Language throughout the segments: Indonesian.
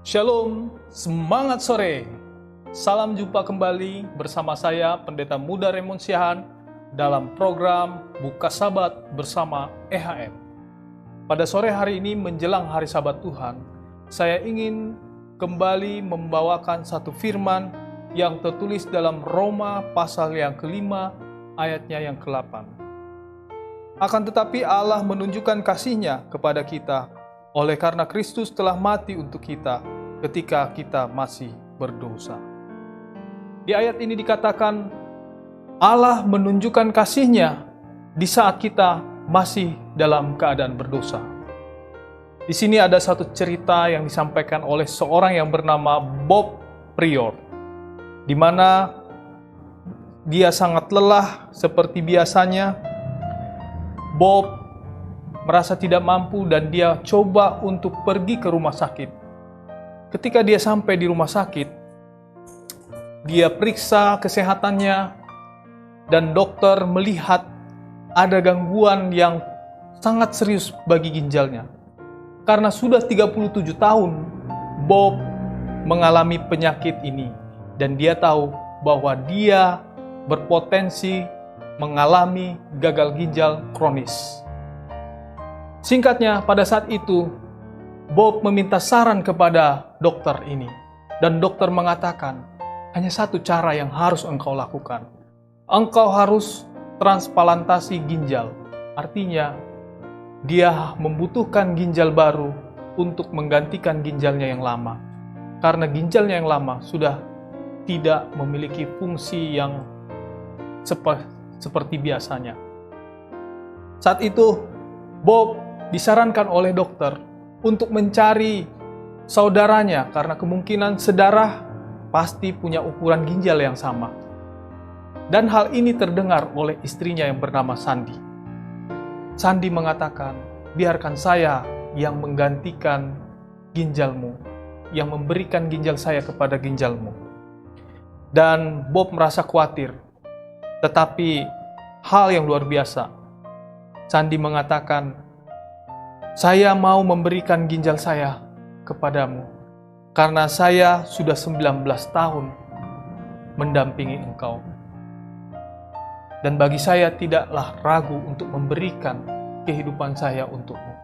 Shalom, semangat sore. Salam jumpa kembali bersama saya Pendeta Muda Raymond Siahaan dalam program Buka Sabat bersama EHM. Pada sore hari ini menjelang hari Sabat Tuhan, saya ingin kembali membawakan satu firman yang tertulis dalam Roma pasal yang kelima ayatnya yang ke-8. Akan tetapi Allah menunjukkan kasih-Nya kepada kita oleh karena Kristus telah mati untuk kita ketika kita masih berdosa. Di ayat ini dikatakan Allah menunjukkan kasih-Nya di saat kita masih dalam keadaan berdosa. Di sini ada satu cerita yang disampaikan oleh seorang yang bernama Bob Prior, di mana dia sangat lelah seperti biasanya. Bob merasa tidak mampu dan dia coba untuk pergi ke rumah sakit. Ketika dia sampai di rumah sakit, dia periksa kesehatannya dan dokter melihat ada gangguan yang sangat serius bagi ginjalnya. Karena sudah 37 tahun Bob mengalami penyakit ini dan dia tahu bahwa dia berpotensi mengalami gagal ginjal kronis. Singkatnya, pada saat itu, Bob meminta saran kepada dokter ini. Dan dokter mengatakan, hanya satu cara yang harus engkau lakukan. Engkau harus transplantasi ginjal. Artinya, dia membutuhkan ginjal baru untuk menggantikan ginjalnya yang lama. Karena ginjalnya yang lama sudah tidak memiliki fungsi yang seperti biasanya. Saat itu, Bob disarankan oleh dokter untuk mencari saudaranya karena kemungkinan sedarah pasti punya ukuran ginjal yang sama. Dan hal ini terdengar oleh istrinya yang bernama Sandy. Sandy mengatakan, biarkan saya yang menggantikan ginjalmu, yang memberikan ginjal saya kepada ginjalmu. Dan Bob merasa khawatir, tetapi hal yang luar biasa. Sandy mengatakan, saya mau memberikan ginjal saya kepadamu, karena saya sudah 19 tahun mendampingi engkau. Dan bagi saya tidaklah ragu untuk memberikan kehidupan saya untukmu.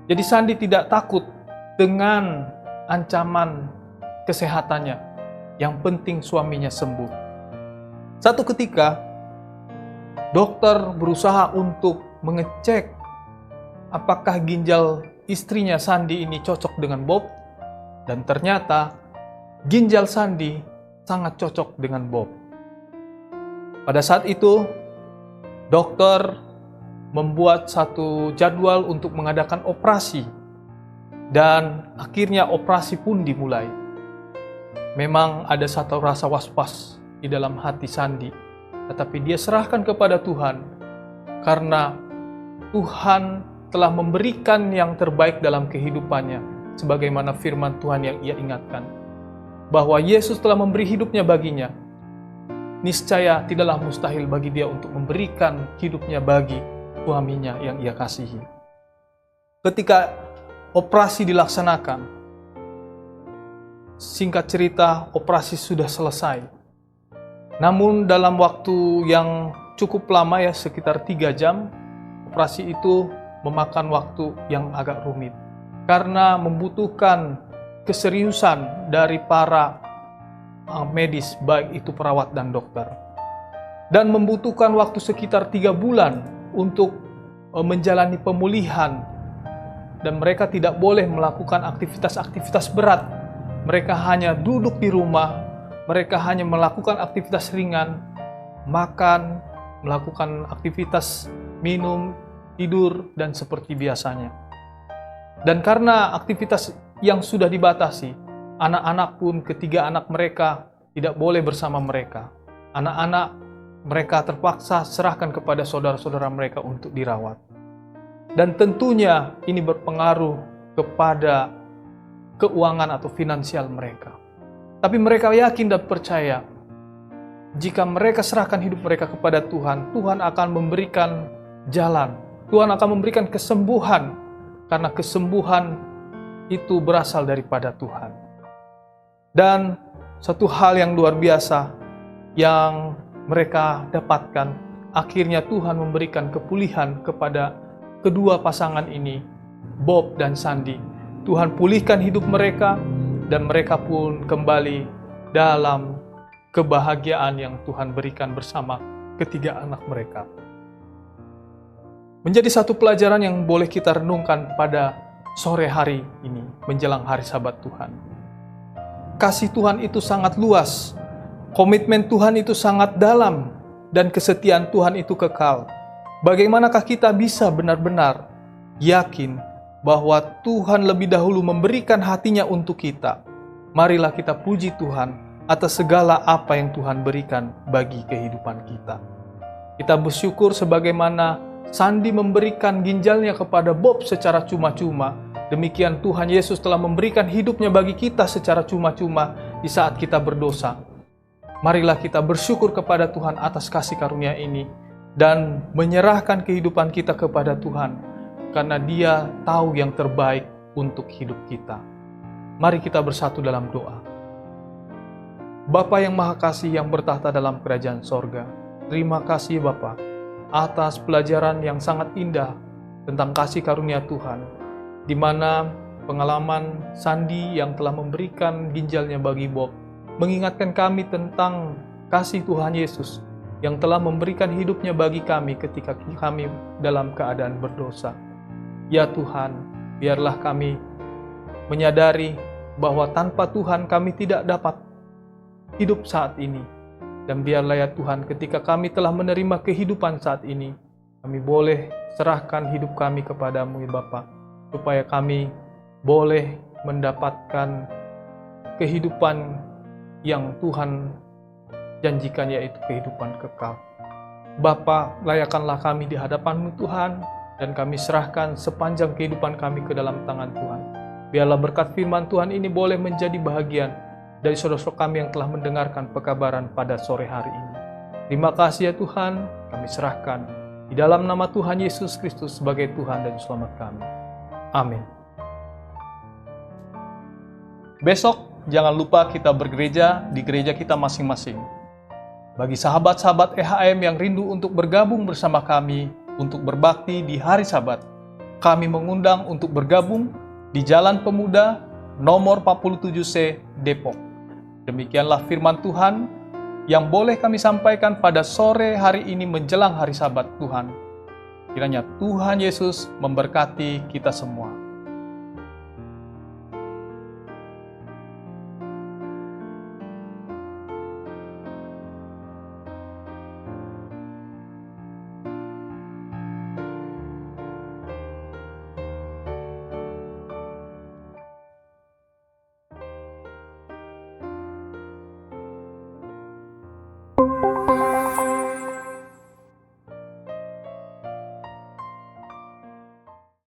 Jadi Sandy tidak takut dengan ancaman kesehatannya. Yang penting suaminya sembuh. Satu ketika, dokter berusaha untuk mengecek apakah ginjal istrinya Sandy ini cocok dengan Bob, dan ternyata ginjal Sandy sangat cocok dengan Bob. Pada saat itu, dokter membuat satu jadwal untuk mengadakan operasi, dan akhirnya operasi pun dimulai. Memang ada satu rasa was-was di dalam hati Sandy, tetapi dia serahkan kepada Tuhan, karena Tuhan telah memberikan yang terbaik dalam kehidupannya, sebagaimana firman Tuhan yang ia ingatkan, bahwa Yesus telah memberi hidupnya baginya. Niscaya tidaklah mustahil bagi dia untuk memberikan hidupnya bagi suaminya yang ia kasihi. Ketika operasi dilaksanakan, singkat cerita, operasi sudah selesai. Namun dalam waktu yang cukup lama, ya sekitar 3 jam, operasi itu memakan waktu yang agak rumit karena membutuhkan keseriusan dari para medis, baik itu perawat dan dokter, dan membutuhkan waktu sekitar 3 bulan untuk menjalani pemulihan, dan mereka tidak boleh melakukan aktivitas-aktivitas berat. Mereka hanya duduk di rumah, mereka hanya melakukan aktivitas ringan, makan, melakukan aktivitas minum, tidur, dan seperti biasanya. Dan karena aktivitas yang sudah dibatasi, anak-anak pun ketiga anak mereka tidak boleh bersama mereka. Anak-anak mereka terpaksa serahkan kepada saudara-saudara mereka untuk dirawat. Dan tentunya ini berpengaruh kepada keuangan atau finansial mereka. Tapi mereka yakin dan percaya, jika mereka serahkan hidup mereka kepada Tuhan, Tuhan akan memberikan jalan. Tuhan akan memberikan kesembuhan, karena kesembuhan itu berasal daripada Tuhan. Dan satu hal yang luar biasa yang mereka dapatkan, akhirnya Tuhan memberikan kepulihan kepada kedua pasangan ini, Bob dan Sandy. Tuhan pulihkan hidup mereka dan mereka pun kembali dalam kebahagiaan yang Tuhan berikan bersama ketiga anak mereka. Menjadi satu pelajaran yang boleh kita renungkan pada sore hari ini menjelang hari Sabat Tuhan. Kasih Tuhan itu sangat luas, komitmen Tuhan itu sangat dalam, dan kesetiaan Tuhan itu kekal. Bagaimanakah kita bisa benar-benar yakin bahwa Tuhan lebih dahulu memberikan hatinya untuk kita? Marilah kita puji Tuhan atas segala apa yang Tuhan berikan bagi kehidupan kita. Kita bersyukur sebagaimana Sandy memberikan ginjalnya kepada Bob secara cuma-cuma. Demikian Tuhan Yesus telah memberikan hidupnya bagi kita secara cuma-cuma di saat kita berdosa. Marilah kita bersyukur kepada Tuhan atas kasih karunia ini dan menyerahkan kehidupan kita kepada Tuhan karena Dia tahu yang terbaik untuk hidup kita. Mari kita bersatu dalam doa. Bapa yang Maha Kasih yang bertahta dalam kerajaan sorga, terima kasih Bapa atas pelajaran yang sangat indah tentang kasih karunia Tuhan, di mana pengalaman Sandy yang telah memberikan ginjalnya bagi Bob mengingatkan kami tentang kasih Tuhan Yesus yang telah memberikan hidupnya bagi kami ketika kami dalam keadaan berdosa. Ya Tuhan, biarlah kami menyadari bahwa tanpa Tuhan kami tidak dapat hidup saat ini. Dan biarlah ya Tuhan, ketika kami telah menerima kehidupan saat ini, kami boleh serahkan hidup kami kepadamu ya Bapa, supaya kami boleh mendapatkan kehidupan yang Tuhan janjikan, yaitu kehidupan kekal. Bapa, layakkanlah kami di hadapan-Mu Tuhan, dan kami serahkan sepanjang kehidupan kami ke dalam tangan Tuhan. Biarlah berkat firman Tuhan ini boleh menjadi bahagian dari saudara-saudara kami yang telah mendengarkan pekabaran pada sore hari ini. Terima kasih ya Tuhan, kami serahkan di dalam nama Tuhan Yesus Kristus sebagai Tuhan dan Selamat kami. Amin. Besok jangan lupa kita bergereja di gereja kita masing-masing. Bagi sahabat-sahabat EHM yang rindu untuk bergabung bersama kami untuk berbakti di hari Sabat, kami mengundang untuk bergabung di Jalan Pemuda nomor 47C Depok. Demikianlah firman Tuhan yang boleh kami sampaikan pada sore hari ini menjelang hari Sabat Tuhan. Kiranya Tuhan Yesus memberkati kita semua.